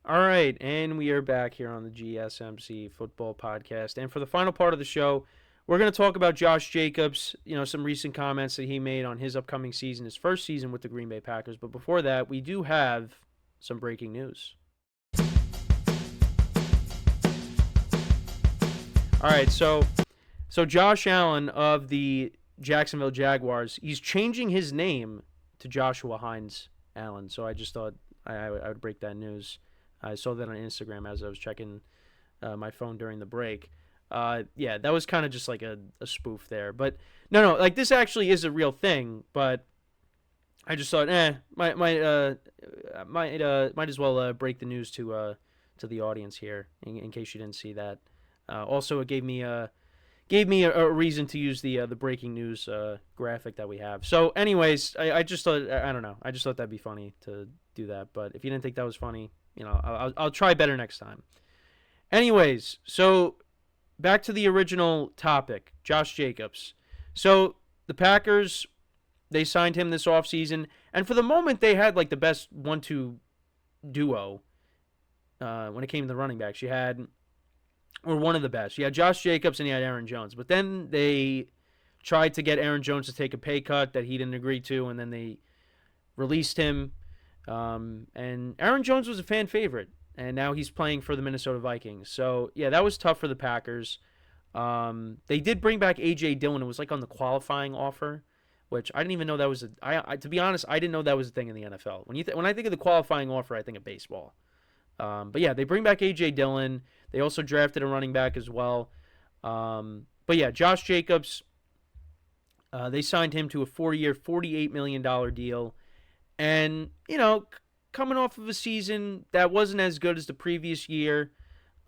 All right, and we are back here on the GSMC Football Podcast. And for the final part of the show, we're going to talk about Josh Jacobs, some recent comments that he made on his upcoming season, his first season with the Green Bay Packers. But before that, we do have some breaking news. All right, so Josh Allen of the Jacksonville Jaguars, he's changing his name to Joshua Hines Allen. So I just thought I would break that news. I saw that on Instagram as I was checking my phone during the break. Yeah, that was kind of just like a spoof there. But no, like this actually is a real thing. But I just thought, might as well break the news to the audience here in case you didn't see that. Also, it gave me a reason to use the breaking news graphic that we have. So, anyways, I just thought I don't know. I just thought that'd be funny to do that. But if you didn't think that was funny, I'll try better next time. Anyways, so back to the original topic, Josh Jacobs. So the Packers, they signed him this offseason, and for the moment they had like the best 1-2 duo when it came to the running backs. Or one of the best. You had Josh Jacobs and you had Aaron Jones. But then they tried to get Aaron Jones to take a pay cut that he didn't agree to, and then they released him. And Aaron Jones was a fan favorite, and now he's playing for the Minnesota Vikings. So, yeah, that was tough for the Packers. They did bring back A.J. Dillon. It was like on the qualifying offer, which I didn't even know that was to be honest, I didn't know that was a thing in the NFL. When I think of the qualifying offer, I think of baseball. But, yeah, they bring back A.J. Dillon. They also drafted a running back as well. But, yeah, Josh Jacobs, they signed him to a 4-year, $48 million deal. And, coming off of a season that wasn't as good as the previous year.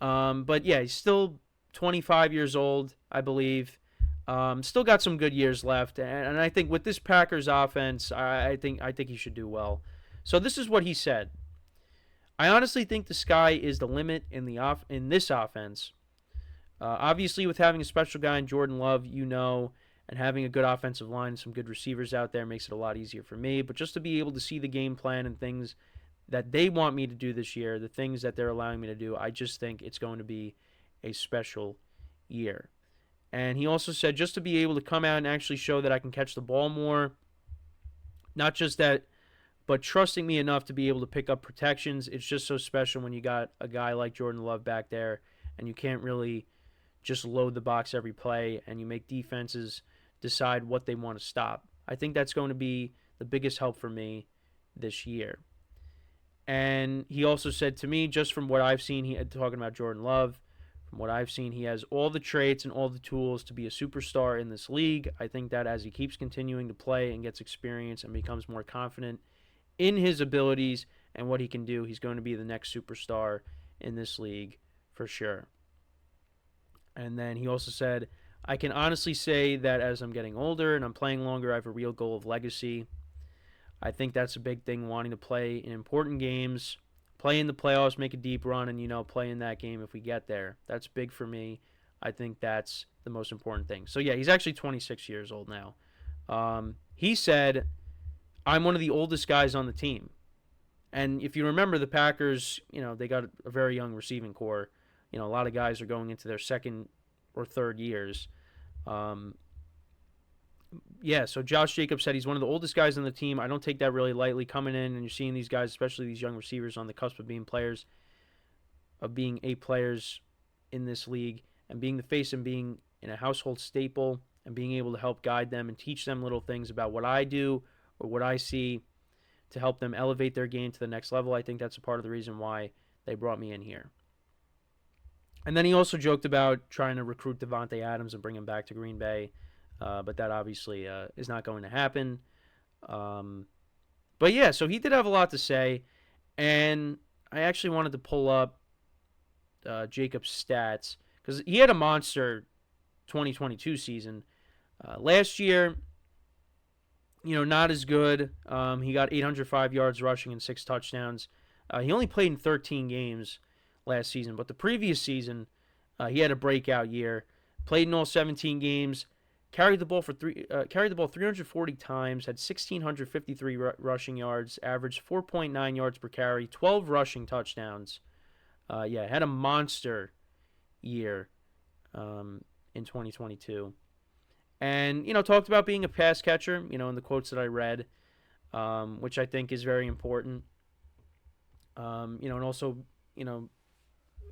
But, yeah, he's still 25 years old, I believe. Still got some good years left. And I think with this Packers offense, I think he should do well. So this is what he said. I honestly think the sky is the limit in this offense. Obviously, with having a special guy in Jordan Love, and having a good offensive line and some good receivers out there makes it a lot easier for me. But just to be able to see the game plan and things that they want me to do this year, the things that they're allowing me to do, I just think it's going to be a special year. And he also said just to be able to come out and actually show that I can catch the ball more, not just that, but trusting me enough to be able to pick up protections. It's just so special when you got a guy like Jordan Love back there and you can't really just load the box every play and you make defenses decide what they want to stop. I think that's going to be the biggest help for me this year. And he also said to me, just from what I've seen, talking about Jordan Love, from what I've seen, he has all the traits and all the tools to be a superstar in this league. I think that as he keeps continuing to play and gets experience and becomes more confident in his abilities and what he can do, he's going to be the next superstar in this league for sure. And then he also said, I can honestly say that as I'm getting older and I'm playing longer, I have a real goal of legacy. I think that's a big thing, wanting to play in important games, play in the playoffs, make a deep run, and, play in that game if we get there. That's big for me. I think that's the most important thing. So, yeah, he's actually 26 years old now. He said, I'm one of the oldest guys on the team. And if you remember the Packers, they got a very young receiving core. A lot of guys are going into their second or third years. So Josh Jacobs said he's one of the oldest guys on the team. I don't take that really lightly, coming in and you're seeing these guys, especially these young receivers, on the cusp of being A players in this league, and being the face and being in a household staple and being able to help guide them and teach them little things about what I do or what I see to help them elevate their game to the next level. I think that's a part of the reason why they brought me in here. And then he also joked about trying to recruit Devontae Adams and bring him back to Green Bay, but that obviously is not going to happen. But yeah, so he did have a lot to say, and I actually wanted to pull up Jacob's stats because he had a monster 2022 season. Last year, not as good. He got 805 yards rushing and 6 touchdowns. He only played in 13 games last season, but the previous season, he had a breakout year. Played in all 17 games, carried the ball 340 times, had 1,653 rushing yards, averaged 4.9 yards per carry, 12 rushing touchdowns. Had a monster year in 2022. And, talked about being a pass catcher, in the quotes that I read, which I think is very important. And also,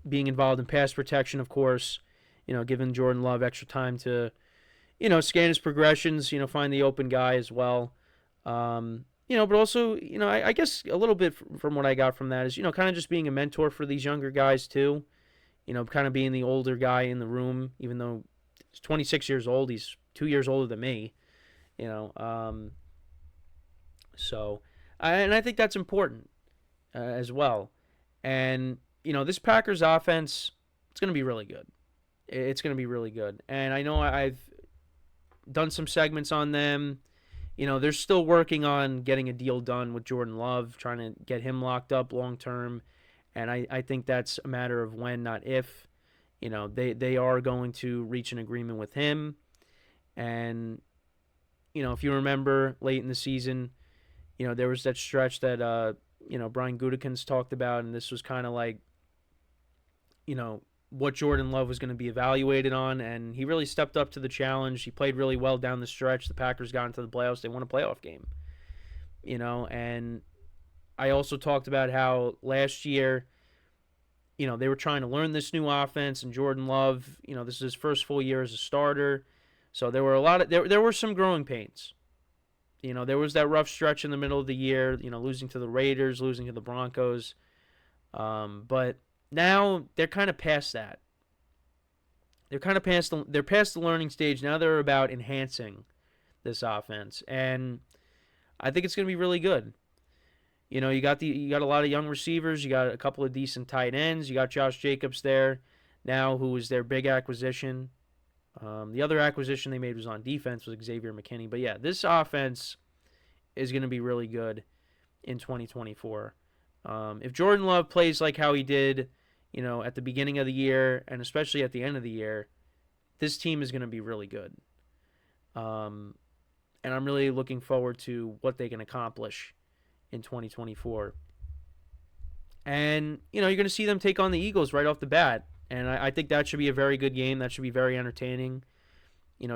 being involved in pass protection, of course, giving Jordan Love extra time to, scan his progressions, find the open guy as well. But also, I guess a little bit from what I got from that is, kind of just being a mentor for these younger guys too. Kind of being the older guy in the room, even though he's 26 years old, he's 2 years older than me, and I think that's important as well. And, this Packers offense, it's going to be really good. It's going to be really good. And I know I've done some segments on them. They're still working on getting a deal done with Jordan Love, trying to get him locked up long term. And I think that's a matter of when, not if. They are going to reach an agreement with him. And, if you remember late in the season, there was that stretch that, Brian Gutekunst talked about, and this was kind of like, what Jordan Love was going to be evaluated on, and he really stepped up to the challenge. He played really well down the stretch. The Packers got into the playoffs. They won a playoff game, and I also talked about how last year, they were trying to learn this new offense, and Jordan Love, this is his first full year as a starter. So there were there were some growing pains. There was that rough stretch in the middle of the year, losing to the Raiders, losing to the Broncos. But now they're kind of past that. They're past the learning stage. Now they're about enhancing this offense, and I think it's going to be really good. You got a lot of young receivers. You got a couple of decent tight ends. You got Josh Jacobs there now, who is their big acquisition. The other acquisition they made was on defense, was Xavier McKinney. But yeah, this offense is going to be really good in 2024. If Jordan Love plays like how he did, at the beginning of the year and especially at the end of the year, this team is going to be really good. And I'm really looking forward to what they can accomplish in 2024. And, you're going to see them take on the Eagles right off the bat. And I think that should be a very good game. That should be very entertaining.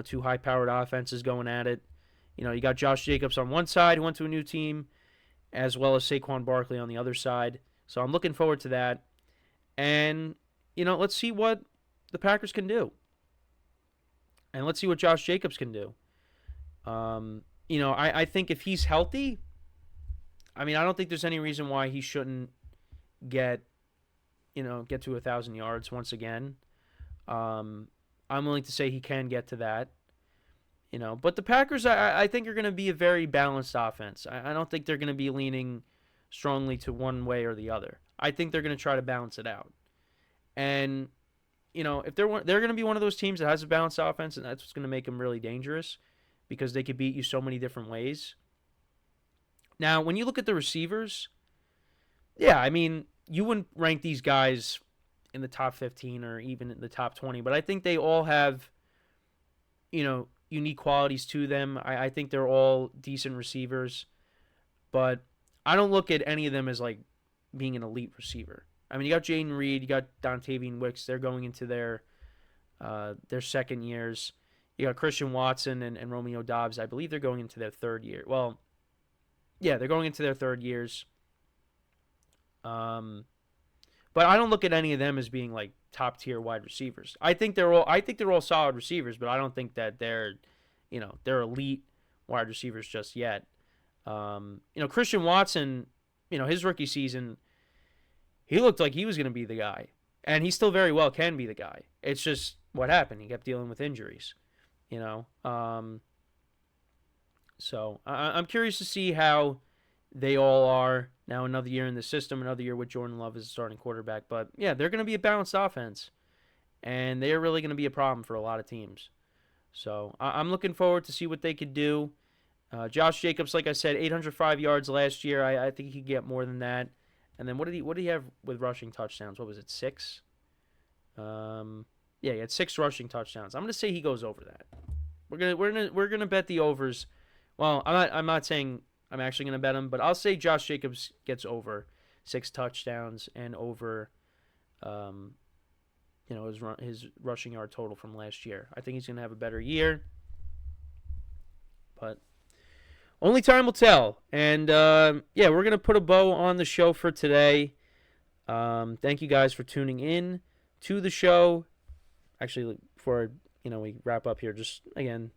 Two high-powered offenses going at it. You got Josh Jacobs on one side, who went to a new team, as well as Saquon Barkley on the other side. So I'm looking forward to that. And, let's see what the Packers can do. And let's see what Josh Jacobs can do. I think if he's healthy, I don't think there's any reason why he shouldn't get to 1,000 yards once again. I'm willing to say he can get to that. But the Packers, I think, are going to be a very balanced offense. I don't think they're going to be leaning strongly to one way or the other. I think they're going to try to balance it out. And, if they're going to be one of those teams that has a balanced offense, and that's what's going to make them really dangerous, because they could beat you so many different ways. Now, when you look at the receivers, yeah, you wouldn't rank these guys in the top 15 or even in the top 20, but I think they all have, unique qualities to them. I think they're all decent receivers, but I don't look at any of them as like being an elite receiver. You got Jaden Reed, you got Dontavian Wicks. They're going into their second years. You got Christian Watson and Romeo Doubs. I believe they're going into their third year. Well, yeah, they're going into their third years. But I don't look at any of them as being like top tier wide receivers. I think they're all solid receivers, but I don't think that they're elite wide receivers just yet. Christian Watson, his rookie season, he looked like he was going to be the guy, and he still very well can be the guy. It's just what happened. He kept dealing with injuries, So I'm curious to see how they all are now. Another year in the system, another year with Jordan Love as a starting quarterback. But yeah, they're going to be a balanced offense, and they are really going to be a problem for a lot of teams. So I'm looking forward to see what they could do. Josh Jacobs, like I said, 805 yards last year. I think he could get more than that. And then what did he have with rushing touchdowns? What was it, 6? Yeah, he had 6 rushing touchdowns. I'm going to say he goes over that. We're gonna bet the overs. Well, I'm not saying I'm actually gonna bet them, but I'll say Josh Jacobs gets over 6 touchdowns and over, his rushing yard total from last year. I think he's gonna have a better year, but only time will tell. And we're gonna put a bow on the show for today. Thank you guys for tuning in to the show. Actually, before we wrap up here, just again,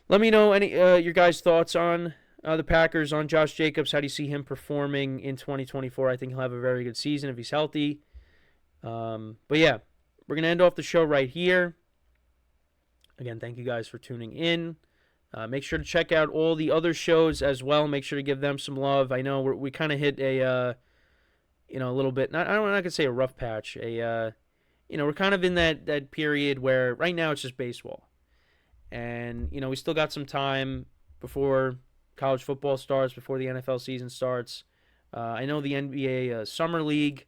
let me know any your guys' thoughts on the Packers, on Josh Jacobs. How do you see him performing in 2024? I think he'll have a very good season if he's healthy. But yeah, we're gonna end off the show right here. Again, thank you guys for tuning in. Make sure to check out all the other shows as well. Make sure to give them some love. I know we kind of hit a little bit. I'm not gonna say a rough patch. We're kind of in that period where right now it's just baseball, and we still got some time before college football starts, before the NFL season starts. I know the NBA Summer League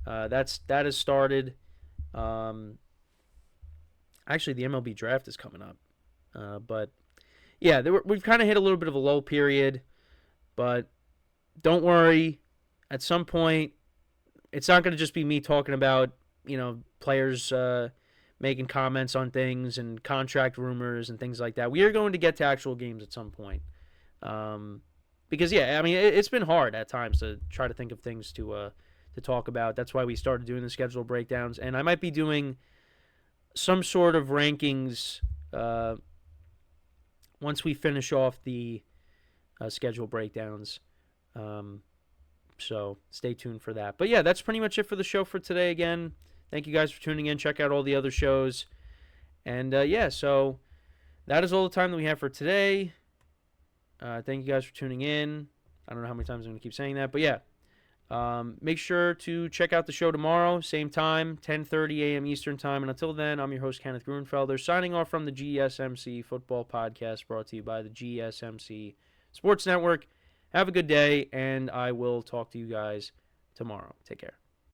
that has started. Actually, the MLB draft is coming up, but yeah, we've kind of hit a little bit of a lull period, but don't worry. At some point, it's not going to just be me talking about players making comments on things and contract rumors and things like that. We are going to get to actual games at some point. Because, it's been hard at times to try to think of things to talk about. That's why we started doing the schedule breakdowns. And I might be doing some sort of rankings once we finish off the schedule breakdowns. So stay tuned for that. But yeah, that's pretty much it for the show for today. Again, thank you guys for tuning in. Check out all the other shows. And so that is all the time that we have for today. Thank you guys for tuning in. I don't know how many times I'm going to keep saying that, but yeah. Make sure to check out the show tomorrow, same time, 10:30 a.m. Eastern Time. And until then, I'm your host, Kenneth Grunfelder, signing off from the GSMC Football Podcast, brought to you by the GSMC Sports Network. Have a good day, and I will talk to you guys tomorrow. Take care.